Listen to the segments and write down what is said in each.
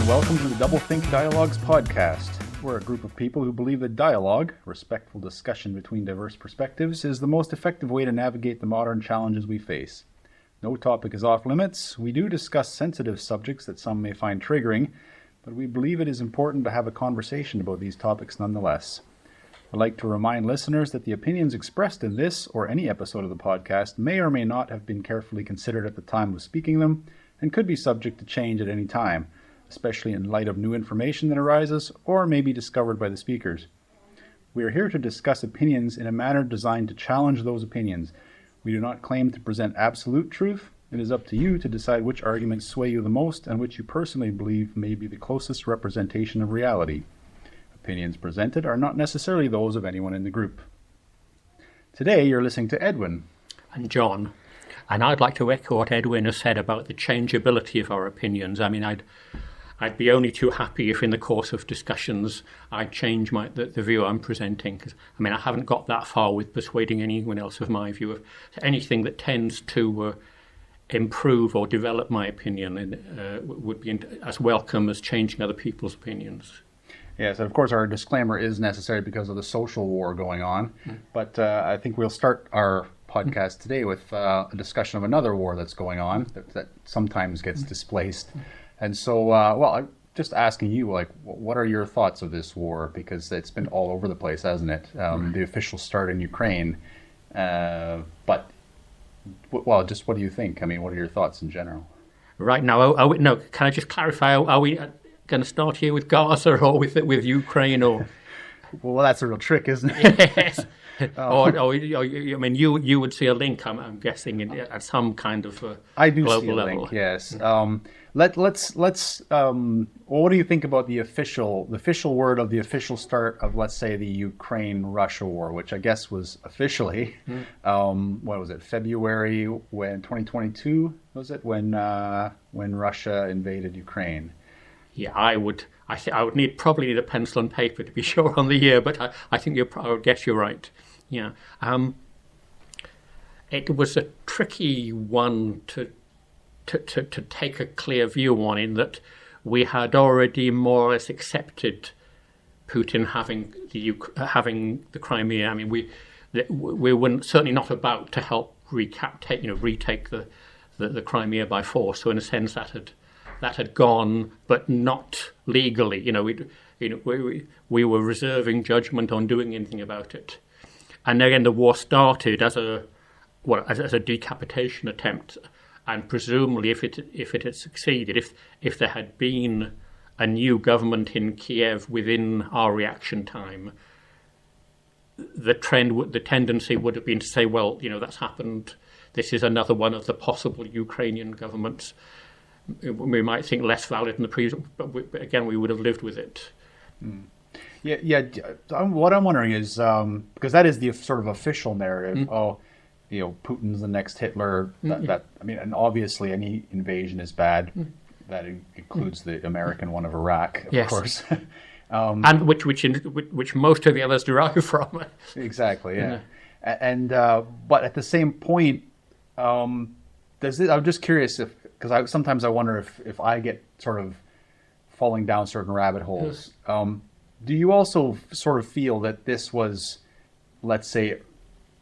welcome to the Doublethink Dialogues podcast. We're a group of people who believe that dialogue, respectful discussion between diverse perspectives, is the most effective way to navigate the modern challenges we face. No topic is off limits. We do discuss sensitive subjects that some may find triggering, but we believe it is important to have a conversation about these topics nonetheless. I'd like to remind listeners that the opinions expressed in this or any episode of the podcast may or may not have been carefully considered at the time of speaking them and could be subject to change at any time, especially in light of new information that arises or may be discovered by the speakers. We are here to discuss opinions in a manner designed to challenge those opinions. We do not claim to present absolute truth. It is up to you to decide which arguments sway you the most and which you personally believe may be the closest representation of reality. Opinions presented are not necessarily those of anyone in the group. Today you're listening to Edwin. And John. And I'd like to echo what Edwin has said about the changeability of our opinions. I mean, I'd be only too happy if in the course of discussions I'd change the view I'm presenting. 'Cause, I mean, I haven't got that far with persuading anyone else of my view. Anything that tends to improve or develop my opinion would be as welcome as changing other people's opinions. Yes, of course our disclaimer is necessary because of the social war going on. But I think we'll start our podcast today with a discussion of another war that's going on that sometimes gets displaced. And so, I'm just asking you, what are your thoughts of this war? Because it's been all over the place, hasn't it? The official start in Ukraine. But just what do you think? I mean, what are your thoughts in general? Right now, can I just clarify? Are we going to start here with Gaza or with Ukraine? Or well, that's a real trick, isn't it? Yes. I mean, you would see a link, I'm guessing, at some kind of I do global see a level. Link, yes. Let's. What do you think about the official word of the official start of, let's say, the Ukraine-Russia war, which I guess was officially, what was it, February 2022? Was it when Russia invaded Ukraine? Yeah, I would probably need a pencil and paper to be sure on the year, but I think I would guess you're right. Yeah, it was a tricky one to take a clear view on, in that we had already more or less accepted Putin having the Crimea. I mean, we were certainly not about to help retake the Crimea by force. So in a sense, that had gone, but not legally. We were reserving judgment on doing anything about it. And again, the war started as a decapitation attempt, and presumably, if it had succeeded, if there had been a new government in Kiev within our reaction time, the tendency would have been to say, well, that's happened. This is another one of the possible Ukrainian governments. We might think less valid than the previous, but again, we would have lived with it. Yeah. What I'm wondering is, because that is the sort of official narrative. Putin's the next Hitler. And obviously any invasion is bad. That includes the American one of Iraq, of course. And which most of the others derive from. Exactly. Yeah. And but at the same point, I'm just curious because sometimes I wonder if I get sort of falling down certain rabbit holes. Do you also sort of feel that this was, let's say,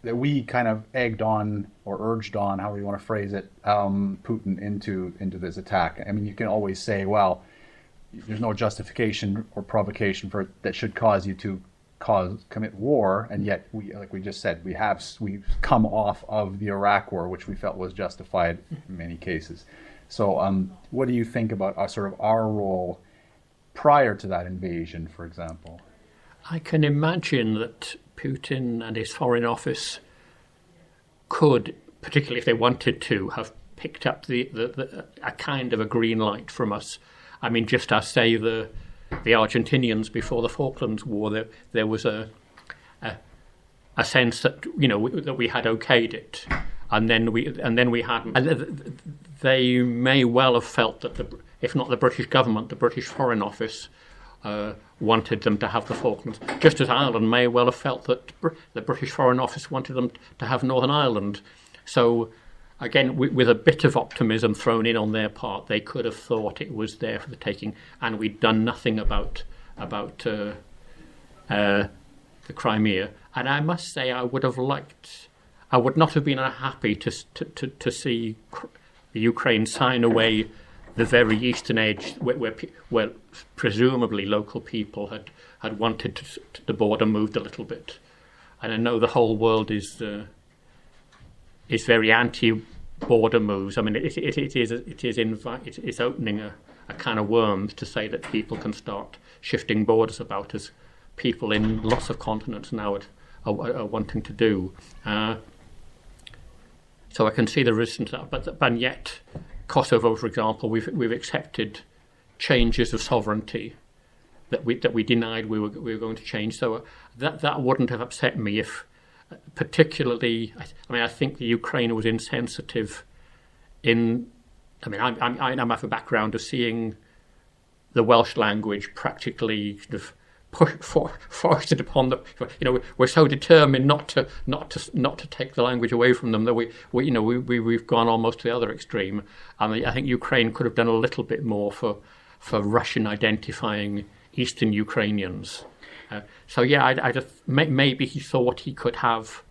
that we kind of egged on or urged on, however you want to phrase it, Putin into this attack? I mean, you can always say, well, there's no justification or provocation for it that should cause you to commit war, and yet like we just said, we've come off of the Iraq war, which we felt was justified in many cases. So, what do you think about sort of our role prior to that invasion, for example? I can imagine that Putin and his Foreign Office could, particularly if they wanted to, have picked up a kind of a green light from us. I mean, just as, say, the Argentinians before the Falklands War, there was a sense that that we had okayed it, and then we hadn't. And they may well have felt that if not the British government, the British Foreign Office wanted them to have the Falklands, just as Ireland may well have felt that the British Foreign Office wanted them to have Northern Ireland. So again, with a bit of optimism thrown in on their part, they could have thought it was there for the taking, and we'd done nothing about the Crimea. And I must say, I would not have been unhappy to see Ukraine sign away the very eastern edge where presumably local people had wanted the border moved a little bit. And I know the whole world is very anti-border moves. I mean, it's opening a can of worms to say that people can start shifting borders about, as people in lots of continents now are wanting to do. So I can see the resistance to that, but yet Kosovo, for example, we've accepted changes of sovereignty that we denied we were going to change. So that wouldn't have upset me if, particularly, I think the Ukraine was insensitive in. I mean, I have a background of seeing the Welsh language practically kind of foisted upon them. We're so determined not to take the language away from them that we've gone almost to the other extreme. I think Ukraine could have done a little bit more for Russian identifying Eastern Ukrainians. So yeah, I just maybe he thought he could have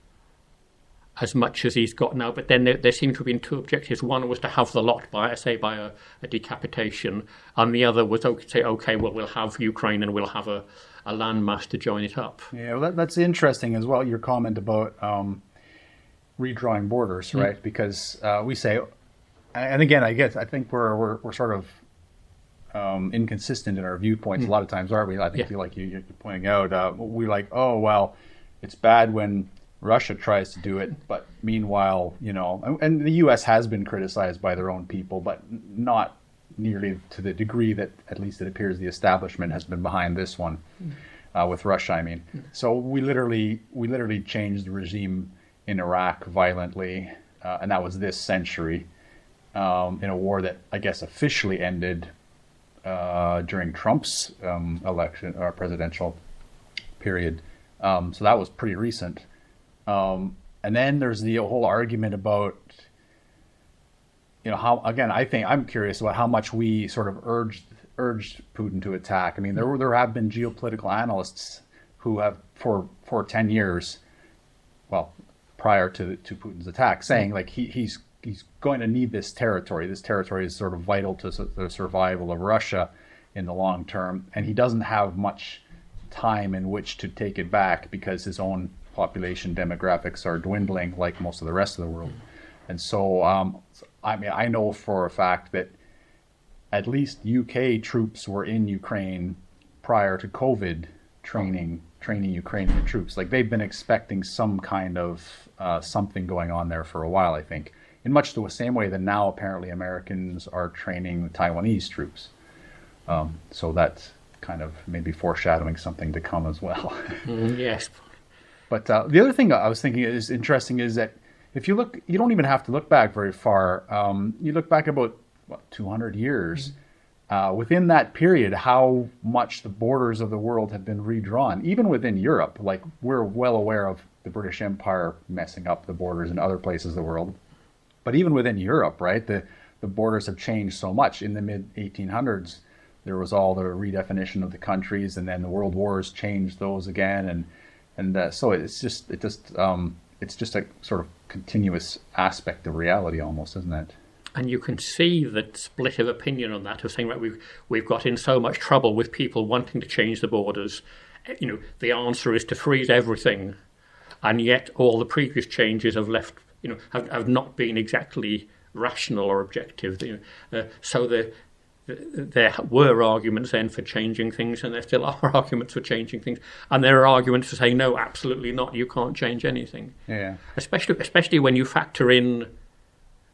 as much as he's got now, but then there seem to have been two objectives. One was to have the lot by a decapitation, and the other was we'll have Ukraine and we'll have a landmass to join it up. Yeah, well, that's interesting as well, your comment about redrawing borders, right? Because we say, and again, I think we're sort of inconsistent in our viewpoints a lot of times, aren't we? I think like you're pointing out, we like, oh, well, it's bad when Russia tries to do it, but meanwhile, and the U.S. has been criticized by their own people, but not nearly to the degree that, at least it appears, the establishment has been behind this one with Russia. I mean, so we literally changed the regime in Iraq violently, and that was this century, in a war that I guess officially ended during Trump's election or presidential period. So that was pretty recent. And then there's the whole argument about, how, again, I'm curious about how much we sort of urged Putin to attack. I mean, there have been geopolitical analysts who have for 10 years, well, prior to Putin's attack, saying like he's going to need this territory. This territory is sort of vital to the survival of Russia in the long term, and he doesn't have much time in which to take it back because his own population demographics are dwindling like most of the rest of the world. And so, I know for a fact that at least UK troops were in Ukraine prior to COVID training Ukrainian troops. Like, they've been expecting some kind of something going on there for a while, I think, in much the same way that now apparently Americans are training Taiwanese troops. So that's kind of maybe foreshadowing something to come as well. Yes. But the other thing I was thinking is interesting is that if you look, you don't even have to look back very far. You look back about 200 years. Within that period, how much the borders of the world have been redrawn, even within Europe. Like, we're well aware of the British Empire messing up the borders in other places of the world. But even within Europe, right, the borders have changed so much. In the mid-1800s, there was all the redefinition of the countries, and then the world wars changed those again, and so it's just a sort of continuous aspect of reality, almost, isn't it? And you can see the split of opinion on that, of saying, right, we've got in so much trouble with people wanting to change the borders. The answer is to freeze everything, and yet all the previous changes have left, have not been exactly rational or objective. So there were arguments then for changing things, and there still are arguments for changing things, and there are arguments for saying no, absolutely not, you can't change anything. Yeah. Especially when you factor in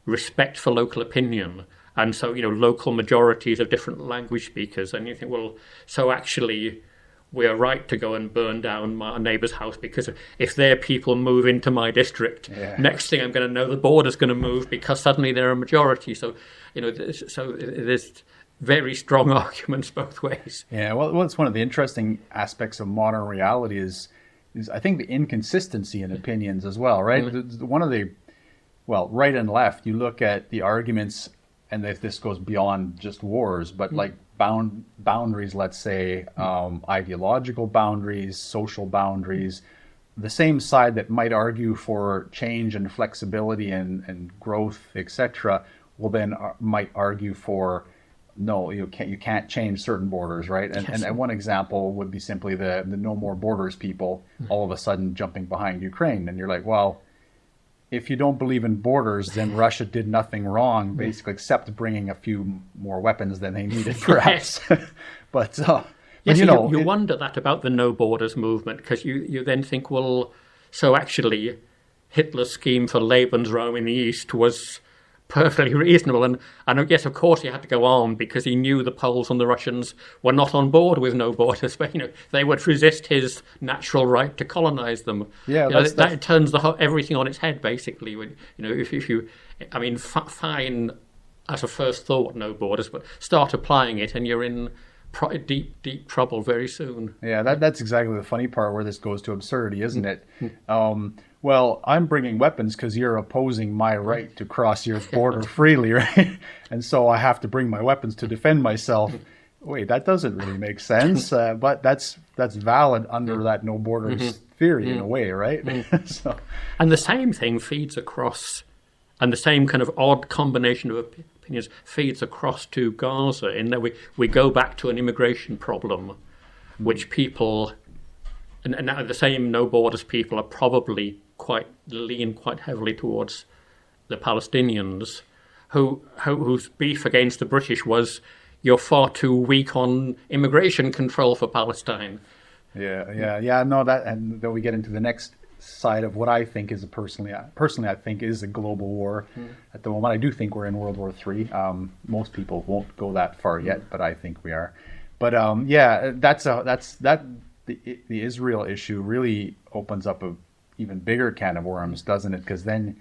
respect for local opinion, and so local majorities of different language speakers, and you think, well, so actually we're right to go and burn down my neighbour's house because if their people move into my district, next thing I'm going to know the border's going to move because suddenly they're a majority. So there's very strong arguments both ways. Yeah, well, it's one of the interesting aspects of modern reality is I think the inconsistency in opinions as well, right? One well, right and left, you look at the arguments, and if this goes beyond just wars, but like boundaries, let's say, ideological boundaries, social boundaries, the same side that might argue for change and flexibility and growth, etc., will then might argue for no, you can't change certain borders, right? And one example would be simply the no more borders people all of a sudden jumping behind Ukraine, and you're like, well, if you don't believe in borders, then Russia did nothing wrong, basically, except bringing a few more weapons than they needed, perhaps. but yes, you know, you wonder that about the no borders movement, because you then think, well, so actually Hitler's scheme for Lebensraum in the East was perfectly reasonable, and yes, of course, he had to go on because he knew the Poles and the Russians were not on board with no borders, but they would resist his natural right to colonize them. Yeah, that turns everything on its head, basically. When if you, I mean, fine as a first thought, no borders, but start applying it, and you're in deep trouble very soon. Yeah, that's exactly the funny part where this goes to absurdity, isn't it? Well, I'm bringing weapons because you're opposing my right to cross your border freely, right? And so I have to bring my weapons to defend myself. Wait, that doesn't really make sense, but that's valid under that no borders theory in a way, right? So. And the same thing feeds across, and the same kind of odd combination of opinions feeds across to Gaza, in that we go back to an immigration problem, which people, and now the same no borders people are probably lean quite heavily towards the Palestinians, whose beef against the British was, you're far too weak on immigration control for Palestine. Yeah. No, that, and then we get into the next side of what I think is personally I think is a global war at the moment. I do think we're in World War III. Most people won't go that far yet, but I think we are. But the Israel issue really opens up a even bigger can of worms, doesn't it? Because then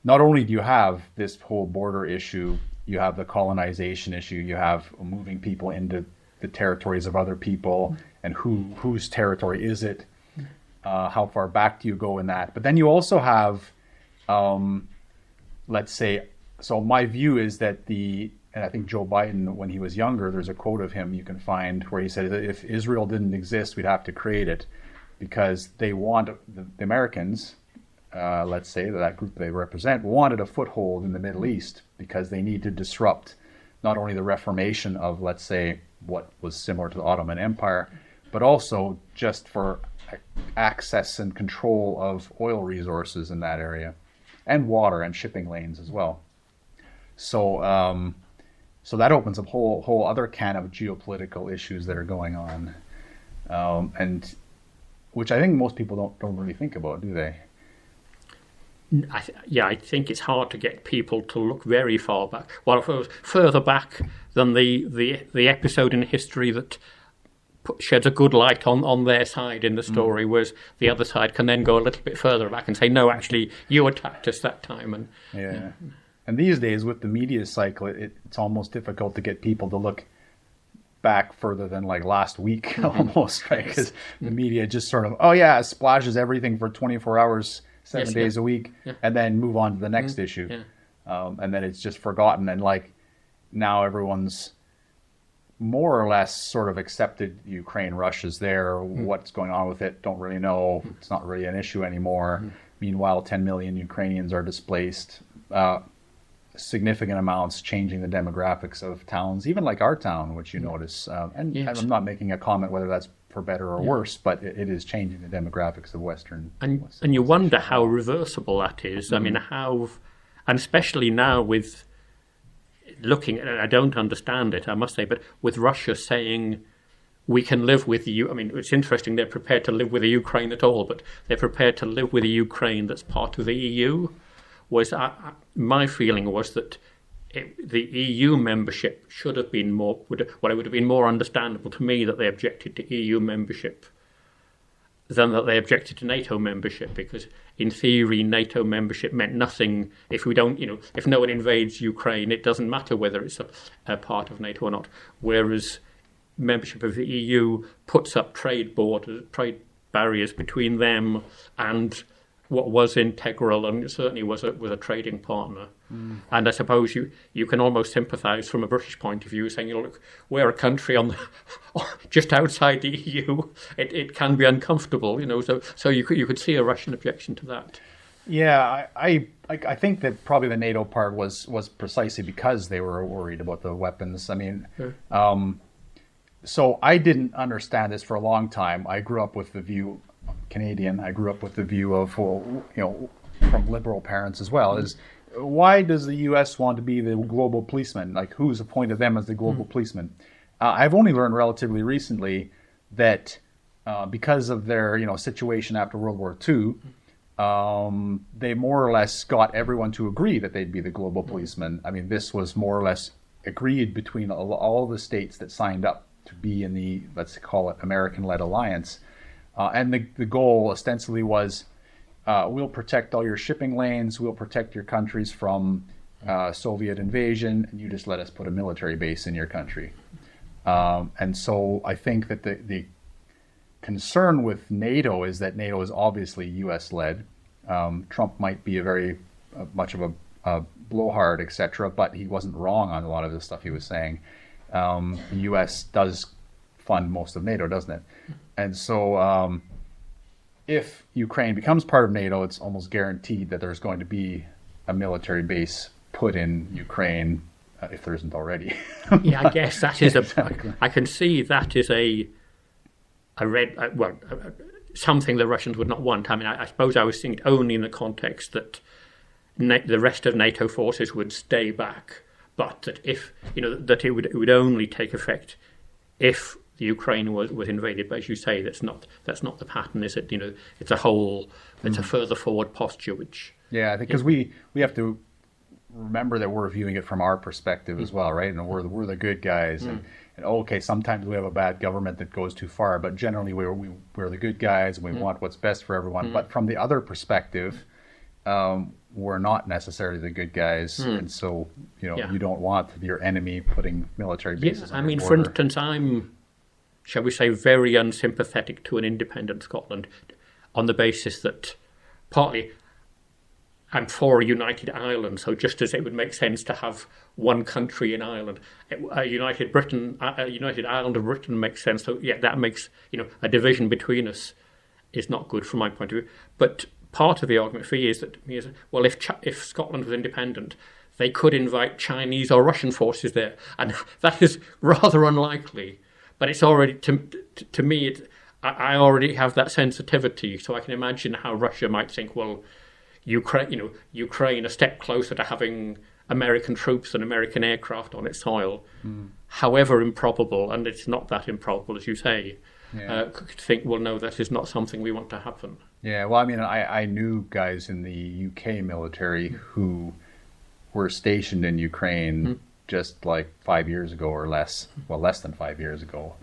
not only do you have this whole border issue, you have the colonization issue, you have moving people into the territories of other people, and whose territory is it? How far back do you go in that? But then you also have, let's say, so my view is that and I think Joe Biden, when he was younger, there's a quote of him you can find where he said, if Israel didn't exist, we'd have to create it, because they want, the Americans, let's say, that group they represent, wanted a foothold in the Middle East because they need to disrupt not only the reformation of, let's say, what was similar to the Ottoman Empire, but also just for access and control of oil resources in that area, and water and shipping lanes as well. So so that opens up whole other can of geopolitical issues that are going on, and which I think most people don't really think about, do they? I think it's hard to get people to look very far back. Well, further back than the episode in history that sheds a good light on their side in the story, whereas the other side can then go a little bit further back and say, no, actually, you attacked us that time. And yeah. And these days, with the media cycle, it's almost difficult to get people to look back further than like last week, almost, right? Because the media just sort of, splashes everything for 24 hours, 7 days a week, and then move on to the next issue. Yeah. And then it's just forgotten. And like now everyone's more or less sort of accepted Ukraine, Russia's there, what's going on with it, don't really know. It's not really an issue anymore. Meanwhile, 10 million Ukrainians are displaced. Significant amounts changing the demographics of towns, even like our town, which you notice. And I'm not making a comment whether that's for better or worse, but it is changing the demographics of Western. And you wonder how reversible that is. I mean, and especially now with looking, and I don't understand it, I must say, but with Russia saying we can live with you. I mean, it's interesting, they're prepared to live with a Ukraine at all, but they're prepared to live with a Ukraine that's part of the EU. My feeling was that the EU membership should have been it would have been more understandable to me that they objected to EU membership than that they objected to NATO membership, because in theory NATO membership meant nothing if we don't, if no one invades Ukraine, it doesn't matter whether it's a part of NATO or not. Whereas membership of the EU puts up trade barriers between them and what was integral, and it certainly was a trading partner. And I suppose you can almost sympathise from a British point of view, saying, look, we're a country on just outside the EU. It can be uncomfortable, So you could see a Russian objection to that. Yeah, I think that probably the NATO part was precisely because they were worried about the weapons. I mean, so I didn't understand this for a long time. I grew up with the view, Canadian, I grew up with the view of, from liberal parents as well, is why does the U.S. want to be the global policeman? Like, who's appointed them as the global policeman? I've only learned relatively recently that because of their, situation after World War II, they more or less got everyone to agree that they'd be the global policeman. I mean, this was more or less agreed between all the states that signed up to be in the, let's call it, American-led alliance. And the goal ostensibly was, we'll protect all your shipping lanes, we'll protect your countries from Soviet invasion, and you just let us put a military base in your country. And so I think that the concern with NATO is that NATO is obviously U.S.-led. Trump might be a very much of a blowhard, etc., but he wasn't wrong on a lot of the stuff he was saying. The U.S. does fund most of NATO, doesn't it? And so if Ukraine becomes part of NATO, it's almost guaranteed that there's going to be a military base put in Ukraine, if there isn't already. Yeah, I guess that is Exactly. I can see that is something the Russians would not want. I mean, I suppose I was thinking only in the context that the rest of NATO forces would stay back, but that if that it would only take effect if the Ukraine was invaded. But as you say, that's not the pattern, is it? It's a further forward posture, which I think because we have to remember that we're viewing it from our perspective as well, right? And we're the good guys, and okay, sometimes we have a bad government that goes too far, but generally we're the good guys and we want what's best for everyone. But from the other perspective, we're not necessarily the good guys, and so you don't want your enemy putting military bases. I mean, for instance, I'm, shall we say, very unsympathetic to an independent Scotland on the basis that partly I'm for a united Ireland, so just as it would make sense to have one country in Ireland, a united Ireland of Britain makes sense. So that makes a division between us is not good from my point of view. But part of the argument for me is that well, if Scotland was independent, they could invite Chinese or Russian forces there, and that is rather unlikely. But it's already to me, I already have that sensitivity, so I can imagine how Russia might think, well, Ukraine a step closer to having American troops and American aircraft on its soil, however improbable, and it's not that improbable as you say, could think, well, no, that is not something we want to happen. Yeah, well, I mean, I knew guys in the UK military who were stationed in Ukraine just like 5 years ago or less, well, less than 5 years ago,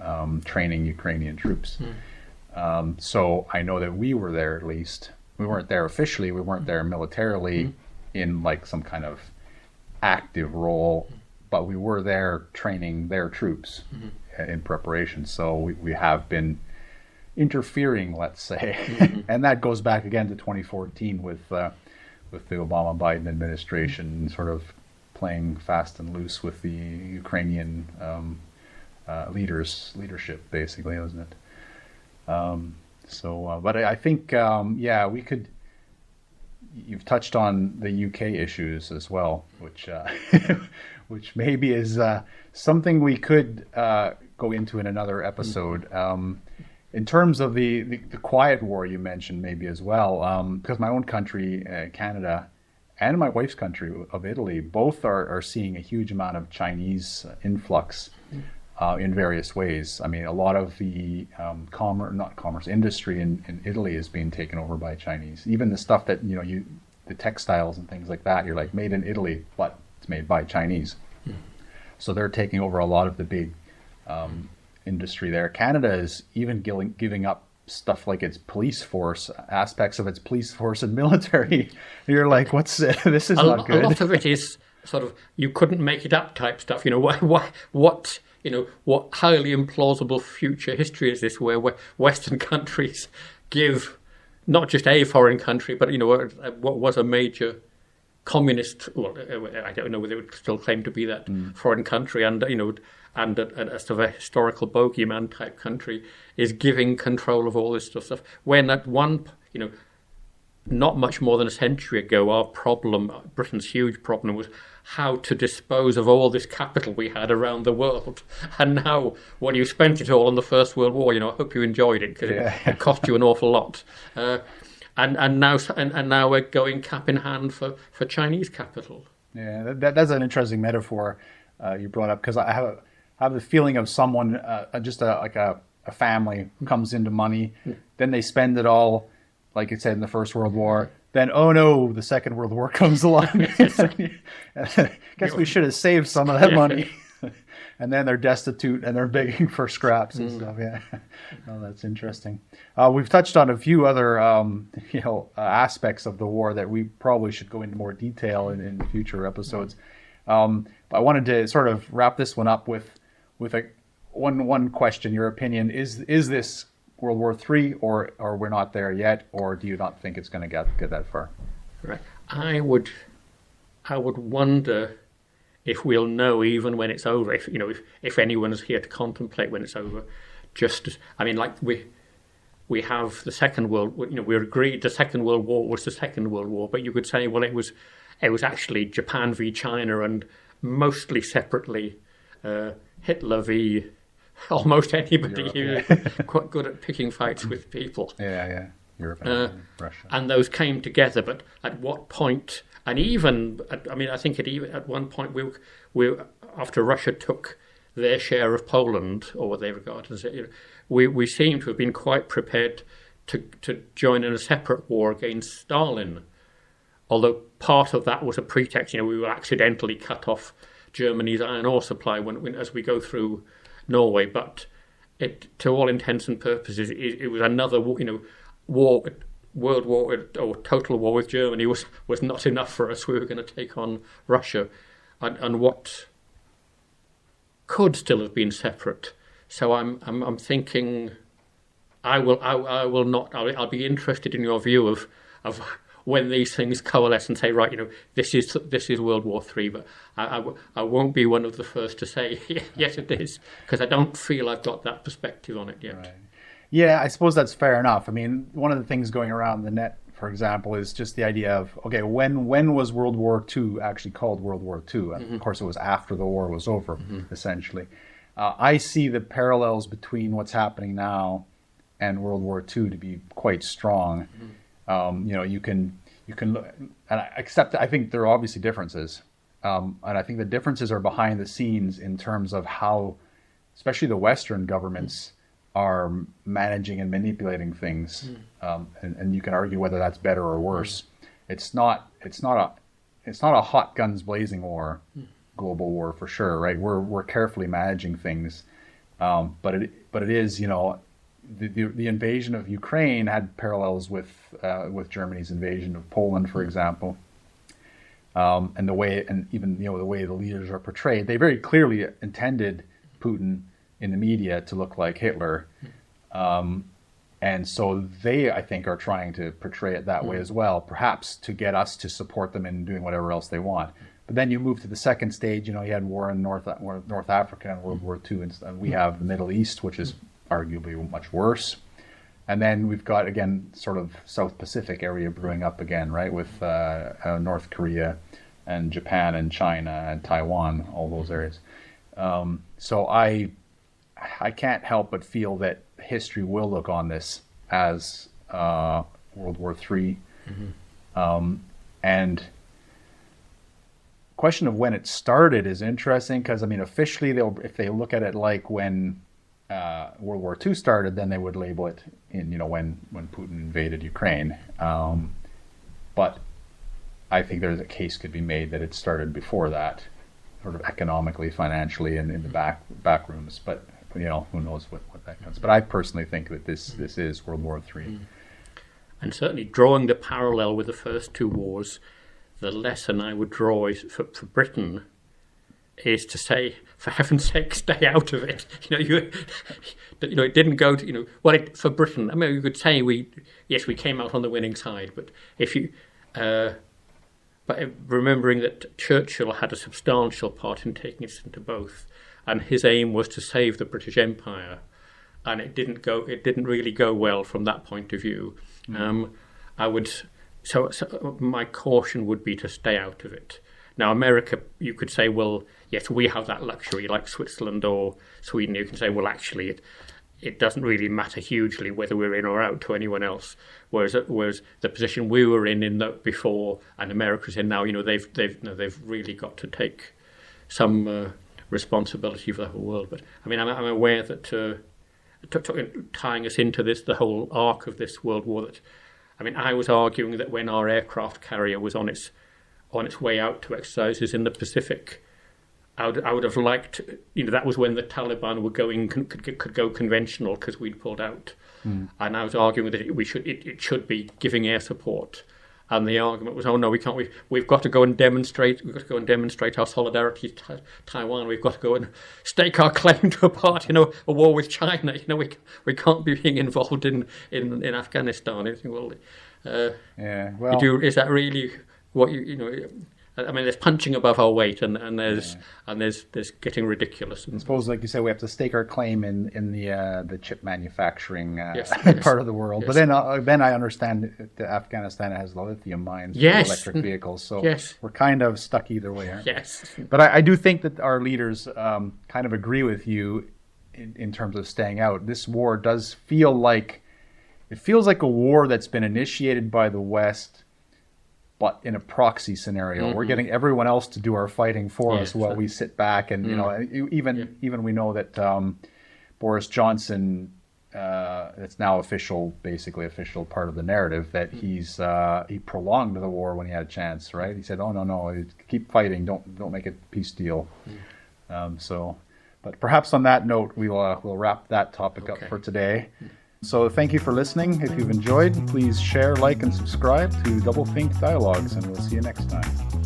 training Ukrainian troops. So I know that we were there at least. We weren't there officially, we weren't there militarily in like some kind of active role, but we were there training their troops in preparation. So we have been interfering, let's say, and that goes back again to 2014 with the Obama-Biden administration sort of playing fast and loose with the Ukrainian leadership, basically, isn't it? But I think, we could. You've touched on the UK issues as well, which maybe is something we could go into in another episode. In terms of the quiet war you mentioned, maybe as well, because my own country, Canada, and my wife's country of Italy, both are seeing a huge amount of Chinese influx. In various ways. I mean, a lot of the industry in Italy is being taken over by Chinese. Even the stuff that, the textiles and things like that, you're like made in Italy, but it's made by Chinese. So they're taking over a lot of the big industry there. Canada is even giving up stuff like its police force, aspects of its police force and military. You're like, this is not good. A lot of it is sort of, you couldn't make it up type stuff. What highly implausible future history is this where Western countries give not just a foreign country, but what was a major communist. Well, I don't know whether it would still claim to be that foreign country, and and a sort of a historical bogeyman type country is giving control of all this stuff. When at one, not much more than a century ago, our problem, Britain's huge problem, was how to dispose of all this capital we had around the world. And now, well, you spent it all on the First World War. I hope you enjoyed it, because it cost you an awful lot. And now we're going cap in hand for Chinese capital. Yeah, that's an interesting metaphor you brought up, because I have the feeling of someone, like a family who comes into money, then they spend it all, like it said in the First World War. Then, oh no, the Second World War comes along. Guess we should have saved some of that money. And then they're destitute and they're begging for scraps and stuff. Yeah, oh, that's interesting. We've touched on a few other, aspects of the war that we probably should go into more detail in future episodes. But I wanted to sort of wrap this one up with one question. Your opinion: is this World War III, or we're not there yet, or do you not think it's going to get that far? Right. I would wonder if we'll know even when it's over. If anyone is here to contemplate when it's over, we have the Second World. We agreed the Second World War was the Second World War, but you could say, well, it was actually Japan v China, and mostly separately Hitler v almost anybody who's quite good at picking fights with people. Yeah. Europe and Russia. And those came together, but at what point? And even, I think at one point, we after Russia took their share of Poland, or what they regard as it, we seem to have been quite prepared to join in a separate war against Stalin. Although part of that was a pretext, we will accidentally cut off Germany's iron ore supply as we go through Norway. But to all intents and purposes, it was another war. World War or total war with Germany was not enough for us. We were going to take on Russia, and what could still have been separate. So I'm thinking I'll be interested in your view of when these things coalesce and say, right, this is World War III, but I won't be one of the first to say yes it is, because I don't feel I've got that perspective on it yet. Right. Yeah, I suppose that's fair enough. I mean, one of the things going around the net, for example, is just the idea of, okay, when was World War II actually called World War II? And of course, it was after the war was over, essentially. I see the parallels between what's happening now and World War II to be quite strong. You can look, and I think there are obviously differences. And I think the differences are behind the scenes in terms of how, especially the Western governments, are managing and manipulating things, and you can argue whether that's better or worse. It's not a hot guns blazing war, global war for sure, right? We're carefully managing things, but it is, the invasion of Ukraine had parallels with Germany's invasion of Poland, for example, and the way the leaders are portrayed. They very clearly intended Putin in the media to look like Hitler. And so they, I think, are trying to portray it that way as well, perhaps to get us to support them in doing whatever else they want. But then you move to the second stage, you had war in North Africa and World War II, and we have the Middle East, which is arguably much worse. And then we've got, again, sort of South Pacific area brewing up again, right, with North Korea and Japan and China and Taiwan, all those areas. So I can't help but feel that history will look on this as World War III. And question of when it started is interesting, because officially if they look at it like when World War II started, then they would label it in when Putin invaded Ukraine. But I think there's a case could be made that it started before that, sort of economically, financially, and in the back rooms. But who knows what that counts. But I personally think that this is World War III. And certainly drawing the parallel with the first two wars, the lesson I would draw is for Britain, is to say, for heaven's sake, stay out of it. It didn't go to, for Britain. I mean, you could say we came out on the winning side, but but remembering that Churchill had a substantial part in taking us into both, and his aim was to save the British Empire, and it didn't really go well from that point of view. So my caution would be to stay out of it. Now, America, you could say, well, yes, we have that luxury, like Switzerland or Sweden. You can say, well, actually, it doesn't really matter hugely whether we're in or out to anyone else. Whereas the position we were in before and America's in now, they've really got to take some responsibility for the whole world. But I mean, I'm aware that tying us into the whole arc of this World War, I was arguing that when our aircraft carrier was on its way out to exercises in the Pacific, I would have liked, that was when the Taliban were could go conventional because we'd pulled out, and I was arguing that it should be giving air support, and the argument was, oh no, we can't. We've got to go and demonstrate. We've got to go and demonstrate our solidarity to Taiwan. We've got to go and stake our claim to a part in a war with China. We can't be being involved in Afghanistan. Is that really what there's punching above our weight, and there's getting ridiculous. I suppose, like you said, we have to stake our claim in the chip manufacturing part of the world. Yes. But then I understand that Afghanistan has the lithium mines for electric vehicles, so we're kind of stuck either way, aren't we? Yes. But I do think that our leaders kind of agree with you in terms of staying out. This war does feel like a war that's been initiated by the West, but in a proxy scenario. We're getting everyone else to do our fighting for us while we sit back. And even we know that Boris Johnson, it's now basically official part of the narrative, that he prolonged the war when he had a chance, right? He said, "Oh no, keep fighting. Don't make it a peace deal." But perhaps on that note, we'll wrap that topic up for today. So thank you for listening. If you've enjoyed, please share, like, and subscribe to Doublethink Dialogues, and we'll see you next time.